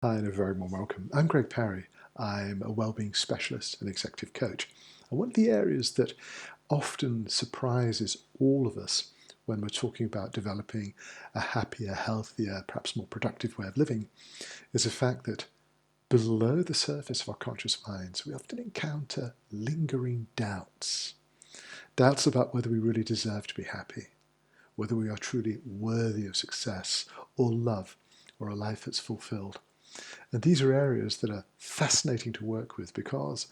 Hi, and a very warm welcome. I'm Greg Parry. I'm a wellbeing specialist and executive coach. And one of the areas that often surprises all of us when we're talking about developing a happier, healthier, perhaps more productive way of living is the fact that below the surface of our conscious minds, we often encounter lingering doubts. Doubts about whether we really deserve to be happy, whether we are truly worthy of success or love or a life that's fulfilled. And these are areas that are fascinating to work with because,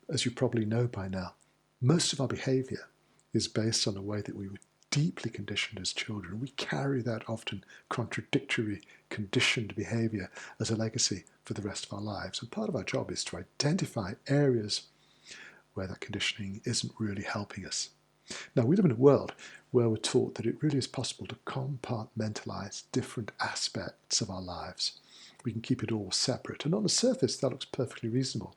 as you probably know by now, most of our behavior is based on the way that we were deeply conditioned as children. We carry that often contradictory, conditioned behavior as a legacy for the rest of our lives. And part of our job is to identify areas where that conditioning isn't really helping us. Now, we live in a world where we're taught that it really is possible to compartmentalize different aspects of our lives. We can keep it all separate. And on the surface, that looks perfectly reasonable.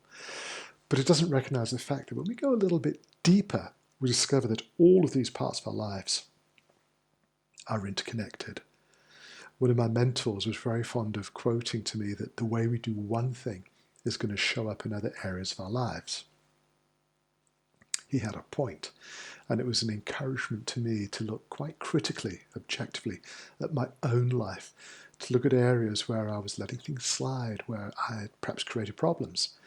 But it doesn't recognize the fact that when we go a little bit deeper, we discover that all of these parts of our lives are interconnected. One of my mentors was very fond of quoting to me that the way we do one thing is going to show up in other areas of our lives. He had a point, and it was an encouragement to me to look quite critically, objectively, at my own life, to look at areas where I was letting things slide, where I had perhaps created problems,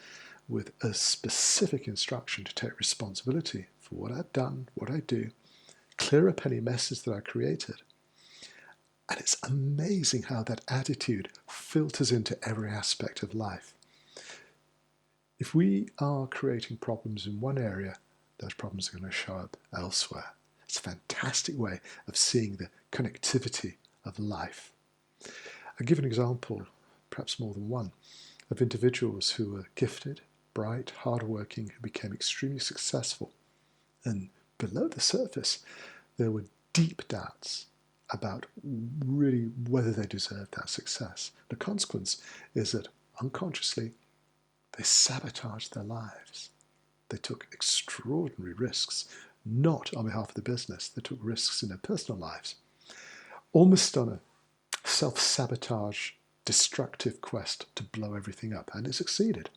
with a specific instruction to take responsibility for what I'd done, what I do, clear up any messes that I created. And it's amazing how that attitude filters into every aspect of life. If we are creating problems in one area, those problems are going to show up elsewhere. It's a fantastic way of seeing the connectivity of life. I'll give an example, perhaps more than one, of individuals who were gifted, bright, hardworking, who became extremely successful. And below the surface, there were deep doubts about really whether they deserved that success. The consequence is that unconsciously, they sabotaged their lives. They took extraordinary risks, not on behalf of the business. They took risks in their personal lives, almost on a self-sabotage, destructive quest to blow everything up, and it succeeded.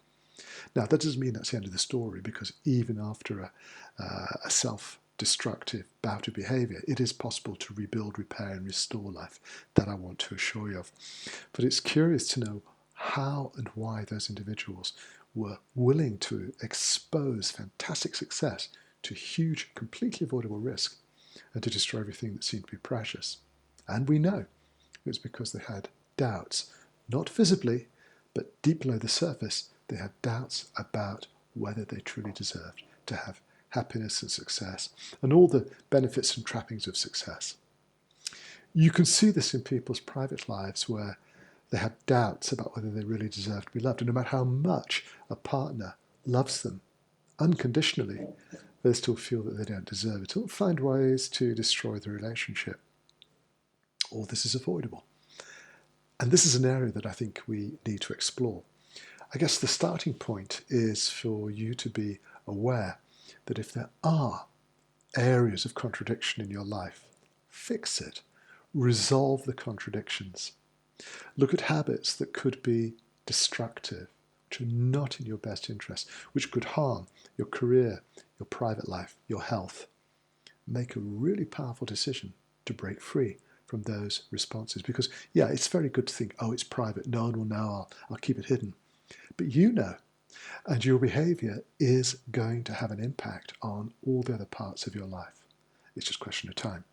Now, that doesn't mean that's the end of the story, because even after a self-destructive bout of behavior, it is possible to rebuild, repair, and restore life. That I want to assure you of. But it's curious to know how and why those individuals were willing to expose fantastic success to huge, completely avoidable risk and to destroy everything that seemed to be precious. And we know it was because they had doubts, not visibly, but deep below the surface. They had doubts about whether they truly deserved to have happiness and success and all the benefits and trappings of success. You can see this in people's private lives where they have doubts about whether they really deserve to be loved. And no matter how much a partner loves them unconditionally, they still feel that they don't deserve it. Or find ways to destroy the relationship. All this is avoidable. And this is an area that I think we need to explore. I guess the starting point is for you to be aware that if there are areas of contradiction in your life, fix it. Resolve the contradictions. Look at habits that could be destructive, which are not in your best interest, which could harm your career, your private life, your health. Make a really powerful decision to break free from those responses. Because, yeah, it's very good to think, oh, it's private, no one will know, I'll keep it hidden. But you know, and your behavior is going to have an impact on all the other parts of your life. It's just a question of time.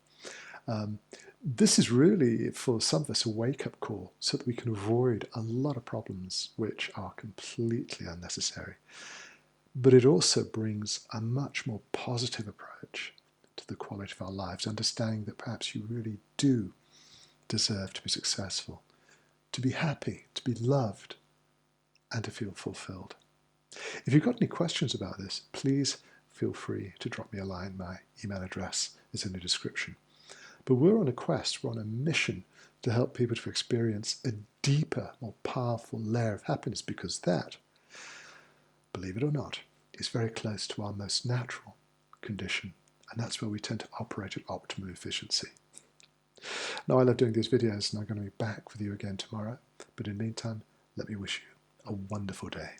This is really, for some of us, a wake-up call so that we can avoid a lot of problems which are completely unnecessary. But it also brings a much more positive approach to the quality of our lives, understanding that perhaps you really do deserve to be successful, to be happy, to be loved, and to feel fulfilled. If you've got any questions about this, please feel free to drop me a line. My email address is in the description. But we're on a quest, we're on a mission to help people to experience a deeper, more powerful layer of happiness, because that, believe it or not, is very close to our most natural condition. And that's where we tend to operate at optimum efficiency. Now, I love doing these videos, and I'm going to be back with you again tomorrow. But in the meantime, let me wish you a wonderful day.